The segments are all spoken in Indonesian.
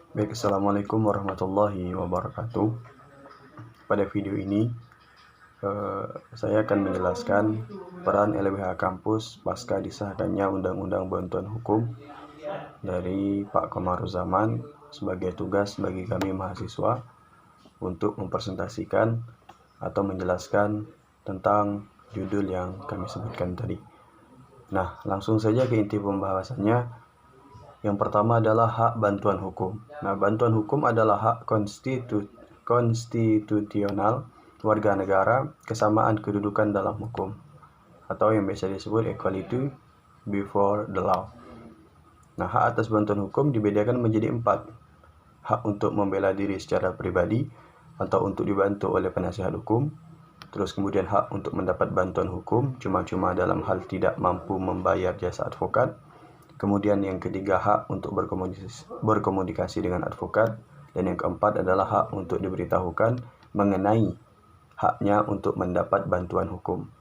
Baik, Assalamualaikum warahmatullahi wabarakatuh. Pada video ini, saya akan menjelaskan peran LBH Kampus pasca disahkannya Undang-Undang Bantuan Hukum dari Pak Komaruzzaman sebagai tugas bagi kami mahasiswa untuk mempresentasikan atau menjelaskan tentang judul yang kami sebutkan tadi. Nah, langsung saja ke inti pembahasannya. Yang pertama adalah hak bantuan hukum. Nah, bantuan hukum adalah hak konstitusional warga negara, kesamaan kedudukan dalam hukum, atau yang biasa disebut equality before the law. Nah, hak atas bantuan hukum dibedakan menjadi 4. Hak untuk membela diri secara pribadi atau untuk dibantu oleh penasihat hukum. Terus kemudian hak untuk mendapat bantuan hukum cuma-cuma dalam hal tidak mampu membayar jasa advokat. Kemudian yang ketiga, hak untuk berkomunikasi dengan advokat. Dan yang keempat adalah hak untuk diberitahukan mengenai haknya untuk mendapat bantuan hukum.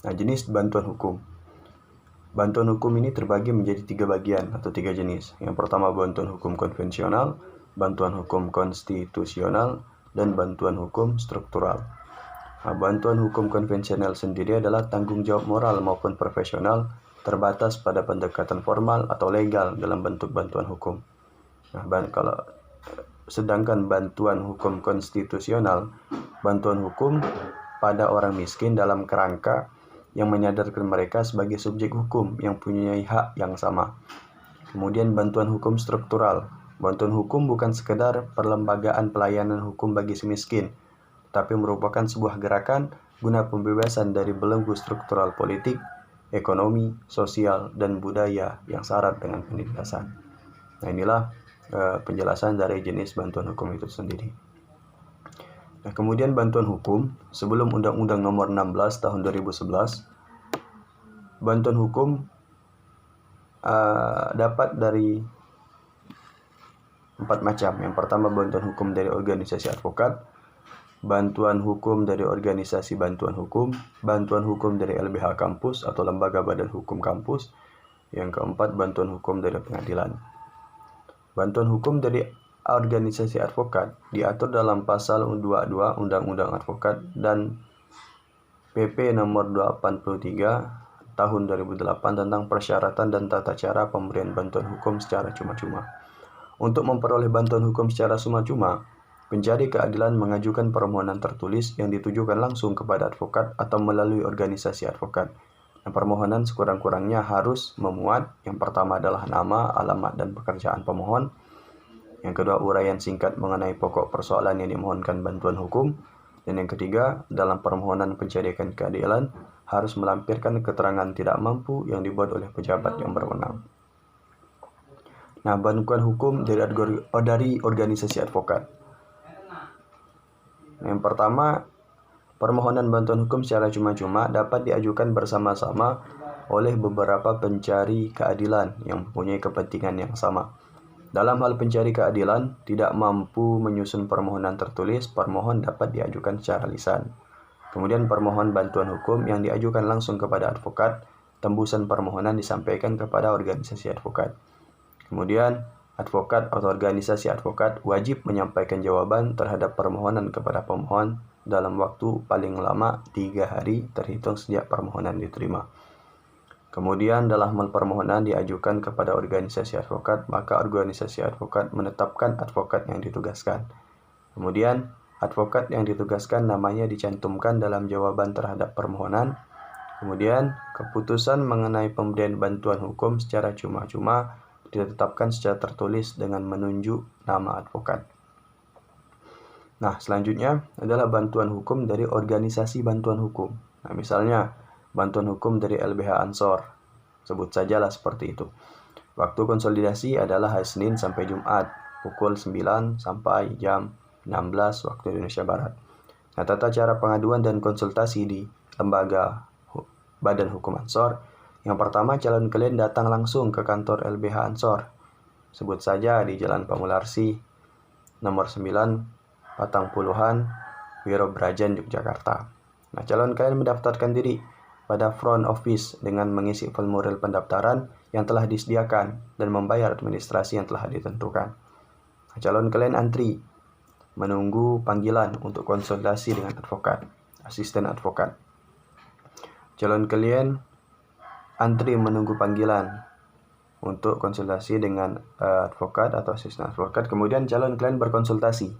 Nah, jenis bantuan hukum. Bantuan hukum ini terbagi menjadi 3 bagian atau 3 jenis. Yang pertama bantuan hukum konvensional, bantuan hukum konstitusional, dan bantuan hukum struktural. Nah, bantuan hukum konvensional sendiri adalah tanggung jawab moral maupun profesional terbatas pada pendekatan formal atau legal dalam bentuk bantuan hukum. Nah, sedangkan bantuan hukum konstitusional, bantuan hukum pada orang miskin dalam kerangka yang menyadarkan mereka sebagai subjek hukum yang punya hak yang sama. Kemudian bantuan hukum struktural. Bantuan hukum bukan sekedar perlembagaan pelayanan hukum bagi si miskin, tapi merupakan sebuah gerakan guna pembebasan dari belenggu struktural politik, ekonomi, sosial, dan budaya yang syarat dengan penindasan. Nah, inilah penjelasan dari jenis bantuan hukum itu sendiri. Nah, kemudian bantuan hukum sebelum Undang-Undang Nomor 16 Tahun 2011, bantuan hukum dapat dari 4 macam. Yang pertama bantuan hukum dari organisasi advokat, bantuan hukum dari organisasi bantuan hukum, bantuan hukum dari LBH kampus atau lembaga badan hukum kampus. Yang keempat, bantuan hukum dari pengadilan. Bantuan hukum dari organisasi advokat diatur dalam pasal 22 Undang-Undang Advokat dan PP nomor 83 tahun 2008 tentang persyaratan dan tata cara pemberian bantuan hukum secara cuma-cuma. Untuk memperoleh bantuan hukum secara cuma-cuma, pencari keadilan mengajukan permohonan tertulis yang ditujukan langsung kepada advokat atau melalui organisasi advokat. Nah, permohonan sekurang-kurangnya harus memuat yang pertama adalah nama, alamat, dan pekerjaan pemohon. Yang kedua, uraian singkat mengenai pokok persoalan yang dimohonkan bantuan hukum. Dan yang ketiga, dalam permohonan pencarian keadilan harus melampirkan keterangan tidak mampu yang dibuat oleh pejabat yang berwenang. Nah, bantuan hukum dari organisasi advokat. Yang pertama, permohonan bantuan hukum secara cuma-cuma dapat diajukan bersama-sama oleh beberapa pencari keadilan yang mempunyai kepentingan yang sama. Dalam hal pencari keadilan tidak mampu menyusun permohonan tertulis, permohon dapat diajukan secara lisan. Kemudian permohon bantuan hukum yang diajukan langsung kepada advokat, tembusan permohonan disampaikan kepada organisasi advokat. Kemudian advokat atau organisasi advokat wajib menyampaikan jawaban terhadap permohonan kepada pemohon dalam waktu paling lama 3 hari terhitung sejak permohonan diterima. Kemudian dalam hal permohonan diajukan kepada organisasi advokat, maka organisasi advokat menetapkan advokat yang ditugaskan. Kemudian advokat yang ditugaskan namanya dicantumkan dalam jawaban terhadap permohonan. Kemudian keputusan mengenai pemberian bantuan hukum secara cuma-cuma ditetapkan secara tertulis dengan menunjuk nama advokat. Nah, selanjutnya adalah bantuan hukum dari organisasi bantuan hukum. Nah, misalnya bantuan hukum dari LBH Ansor. Sebut sajalah seperti itu. Waktu konsolidasi adalah hari Senin sampai Jumat, pukul 9 sampai jam 16 waktu Indonesia Barat. Nah, tata cara pengaduan dan konsultasi di lembaga Badan Hukum Ansor. Yang pertama, calon klien datang langsung ke kantor LBH Ansor. Sebut saja di Jalan Pamularsi, nomor 9, Patang Puluhan, Wiro Brajan, Yogyakarta. Nah, calon klien mendaftarkan diri pada front office dengan mengisi formulir pendaftaran yang telah disediakan dan membayar administrasi yang telah ditentukan. Calon klien antri menunggu panggilan untuk konsultasi dengan advokat, asisten advokat. Calon klien antri menunggu panggilan untuk konsultasi dengan advokat atau asisten advokat. Kemudian calon klien berkonsultasi.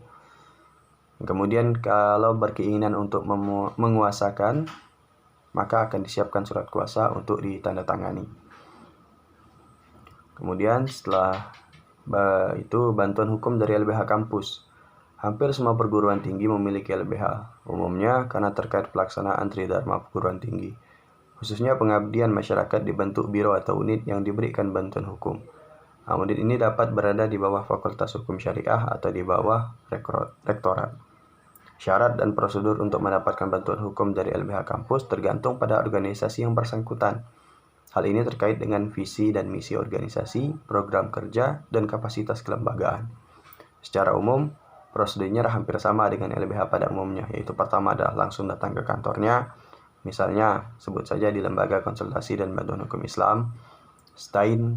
Kemudian kalau berkeinginan untuk menguasakan, maka akan disiapkan surat kuasa untuk ditandatangani. Kemudian setelah itu bantuan hukum dari LBH kampus. Hampir semua perguruan tinggi memiliki LBH, umumnya karena terkait pelaksanaan tridharma perguruan tinggi. Khususnya pengabdian masyarakat dibentuk biro atau unit yang diberikan bantuan hukum. Unit ini dapat berada di bawah Fakultas Hukum Syariah atau di bawah rektorat. Syarat dan prosedur untuk mendapatkan bantuan hukum dari LBH kampus tergantung pada organisasi yang bersangkutan. Hal ini terkait dengan visi dan misi organisasi, program kerja, dan kapasitas kelembagaan. Secara umum, prosedurnya hampir sama dengan LBH pada umumnya, yaitu pertama adalah langsung datang ke kantornya, misalnya sebut saja di Lembaga Konsultasi dan Bantuan Hukum Islam, Stain,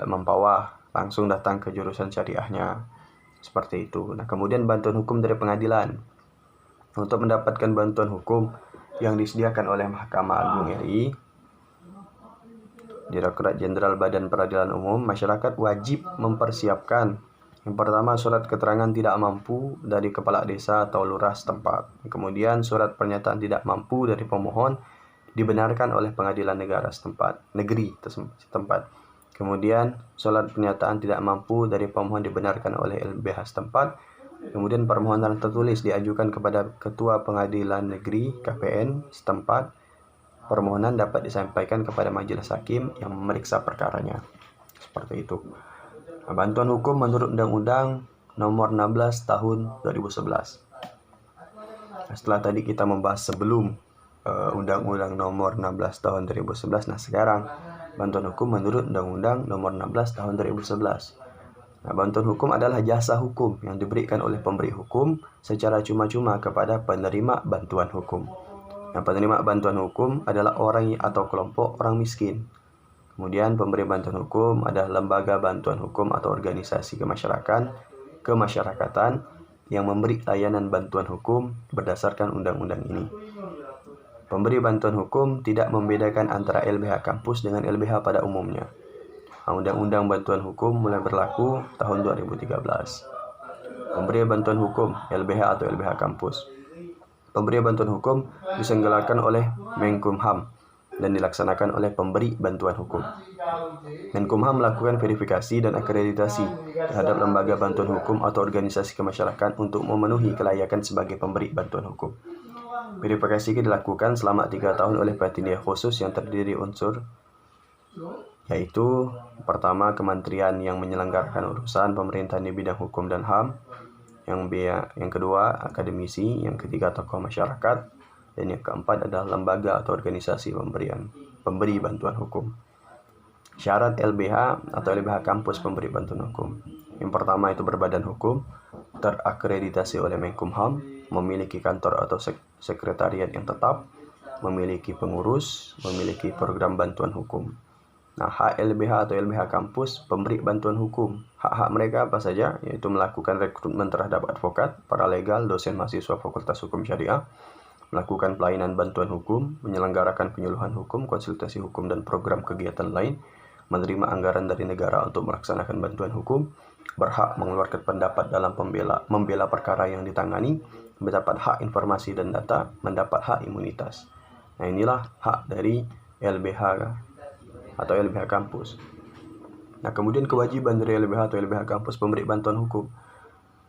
Mempawah, langsung datang ke jurusan syariahnya. Seperti itu. Nah, kemudian bantuan hukum dari pengadilan. Untuk mendapatkan bantuan hukum yang disediakan oleh Mahkamah Agung RI, Direktorat Jenderal Badan Peradilan Umum, masyarakat wajib mempersiapkan yang pertama surat keterangan tidak mampu dari kepala desa atau lurah setempat. Kemudian surat pernyataan tidak mampu dari pemohon dibenarkan oleh pengadilan negeri setempat. Kemudian surat pernyataan tidak mampu dari pemohon dibenarkan oleh LBH setempat. Kemudian permohonan tertulis diajukan kepada Ketua Pengadilan Negeri KPN setempat. Permohonan dapat disampaikan kepada majelis hakim yang memeriksa perkaranya. Seperti itu. Nah, bantuan hukum menurut Undang-Undang Nomor 16 Tahun 2011. Setelah tadi kita membahas sebelum Undang-Undang Nomor 16 Tahun 2011. Nah, sekarang bantuan hukum menurut Undang-Undang Nomor 16 Tahun 2011. Nah, bantuan hukum adalah jasa hukum yang diberikan oleh pemberi hukum secara cuma-cuma kepada penerima bantuan hukum. Yang penerima bantuan hukum adalah orang atau kelompok orang miskin. Kemudian pemberi bantuan hukum adalah lembaga bantuan hukum atau organisasi kemasyarakatan yang memberi layanan bantuan hukum berdasarkan undang-undang ini. Pemberi bantuan hukum tidak membedakan antara LBH kampus dengan LBH pada umumnya. Undang-Undang Bantuan Hukum mulai berlaku tahun 2013. Pemberi bantuan hukum LBH atau LBH kampus. Pemberi bantuan hukum diselenggarakan oleh Menkumham dan dilaksanakan oleh pemberi bantuan hukum. Menkumham melakukan verifikasi dan akreditasi terhadap lembaga bantuan hukum atau organisasi kemasyarakatan untuk memenuhi kelayakan sebagai pemberi bantuan hukum. Verifikasi dilakukan selama 3 tahun oleh panitia khusus yang terdiri unsur yaitu pertama kementerian yang menyelenggarakan urusan pemerintahan di bidang hukum dan HAM, yang kedua akademisi, yang ketiga tokoh masyarakat, dan yang keempat adalah lembaga atau organisasi pemberi bantuan hukum. Syarat LBH atau LBH kampus pemberi bantuan hukum. Yang pertama itu berbadan hukum, terakreditasi oleh Menkumham, memiliki kantor atau sekretariat yang tetap, memiliki pengurus, memiliki program bantuan hukum. Nah, hak LBH atau LBH kampus pemberi bantuan hukum. Hak-hak mereka apa saja? Yaitu melakukan rekrutmen terhadap advokat, paralegal, dosen mahasiswa Fakultas Hukum Syariah, melakukan pelayanan bantuan hukum, menyelenggarakan penyuluhan hukum, konsultasi hukum dan program kegiatan lain, menerima anggaran dari negara untuk melaksanakan bantuan hukum, berhak mengeluarkan pendapat dalam membela perkara yang ditangani, mendapat hak informasi dan data, mendapat hak imunitas. Nah, inilah hak dari LBH atau LBH kampus. Nah, kemudian kewajiban dari LBH atau LBH kampus pemberi bantuan hukum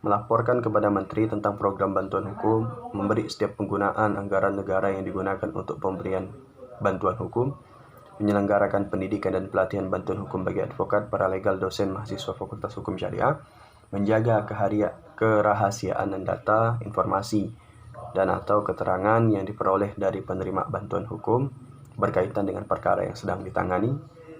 melaporkan kepada menteri tentang program bantuan hukum, memberi setiap penggunaan anggaran negara yang digunakan untuk pemberian bantuan hukum, menyelenggarakan pendidikan dan pelatihan bantuan hukum bagi advokat, paralegal, dosen, mahasiswa Fakultas Hukum Syariah, menjaga kerahasiaan dan data, informasi, dan atau keterangan yang diperoleh dari penerima bantuan hukum berkaitan dengan perkara yang sedang ditangani,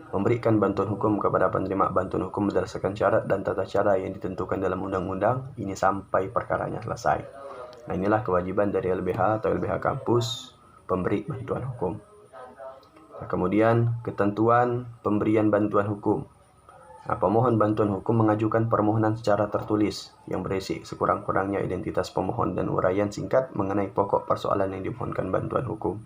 memberikan bantuan hukum kepada penerima bantuan hukum berdasarkan syarat dan tata cara yang ditentukan dalam undang-undang ini sampai perkaranya selesai. Nah, inilah kewajiban dari LBH atau LBH kampus pemberi bantuan hukum. Nah, kemudian ketentuan pemberian bantuan hukum. Nah, pemohon bantuan hukum mengajukan permohonan secara tertulis yang berisi sekurang-kurangnya identitas pemohon dan uraian singkat mengenai pokok persoalan yang dimohonkan bantuan hukum.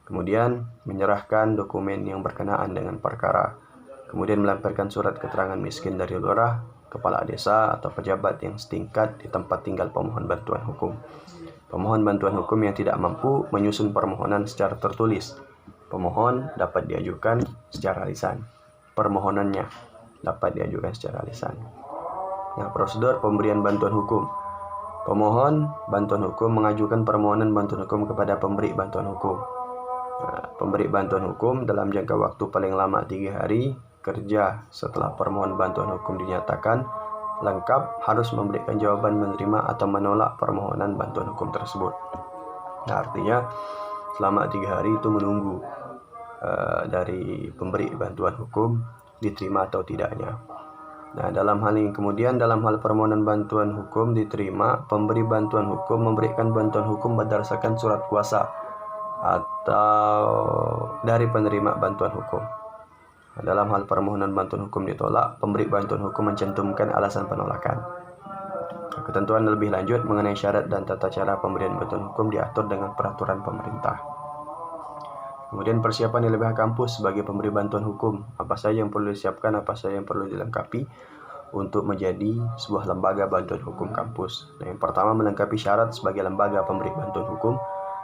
Kemudian menyerahkan dokumen yang berkenaan dengan perkara. Kemudian melamparkan surat keterangan miskin dari lurah, kepala desa, atau pejabat yang setingkat di tempat tinggal pemohon bantuan hukum. Pemohon bantuan hukum yang tidak mampu menyusun permohonan secara tertulis, pemohon dapat diajukan secara lisan. Permohonannya dapat diajukan secara lisan. Nah, prosedur pemberian bantuan hukum. Pemohon bantuan hukum mengajukan permohonan bantuan hukum kepada pemberi bantuan hukum. Nah, pemberi bantuan hukum dalam jangka waktu paling lama 3 hari kerja setelah permohonan bantuan hukum dinyatakan lengkap harus memberikan jawaban menerima atau menolak permohonan bantuan hukum tersebut. Nah, artinya selama 3 hari itu menunggu dari pemberi bantuan hukum diterima atau tidaknya. Nah, dalam hal ini kemudian dalam hal permohonan bantuan hukum diterima, pemberi bantuan hukum memberikan bantuan hukum berdasarkan surat kuasa atau dari penerima bantuan hukum. Nah, dalam hal permohonan bantuan hukum ditolak, pemberi bantuan hukum mencantumkan alasan penolakan. Nah, ketentuan lebih lanjut mengenai syarat dan tata cara pemberian bantuan hukum diatur dengan peraturan pemerintah. Kemudian persiapan LBH kampus sebagai pemberi bantuan hukum. Apa saja yang perlu disiapkan, apa saja yang perlu dilengkapi untuk menjadi sebuah lembaga bantuan hukum kampus. Nah, yang pertama melengkapi syarat sebagai lembaga pemberi bantuan hukum,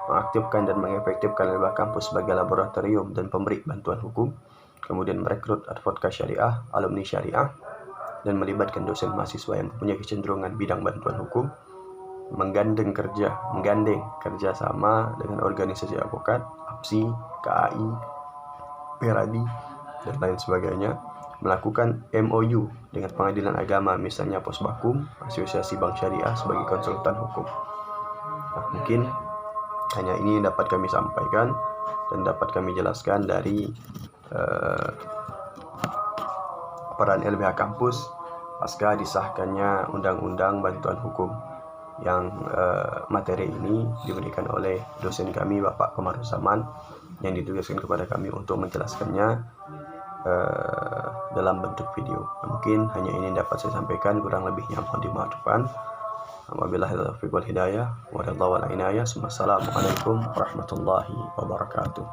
mengaktifkan dan mengefektifkan LBH kampus sebagai laboratorium dan pemberi bantuan hukum. Kemudian merekrut advokat syariah, alumni syariah, dan melibatkan dosen mahasiswa yang mempunyai kecenderungan bidang bantuan hukum. Menggandeng kerjasama dengan organisasi advokat, APSI, KAI, Peradi, dan lain sebagainya. Melakukan MOU dengan pengadilan agama, misalnya Posbakum, Asosiasi Bank Syariah sebagai konsultan hukum. Nah, mungkin hanya ini yang dapat kami sampaikan dan dapat kami jelaskan dari peran LBH kampus pasca disahkannya Undang-Undang Bantuan Hukum, yang materi ini diberikan oleh dosen kami Bapak Komaruzzaman yang ditugaskan kepada kami untuk menjelaskannya dalam bentuk video. Mungkin hanya ini dapat saya sampaikan, kurang lebihnya mohon dimaafkan. Wabillahi taufiq wal hidayah, wa ridha wal inayah. Wassalamualaikum warahmatullahi wabarakatuh.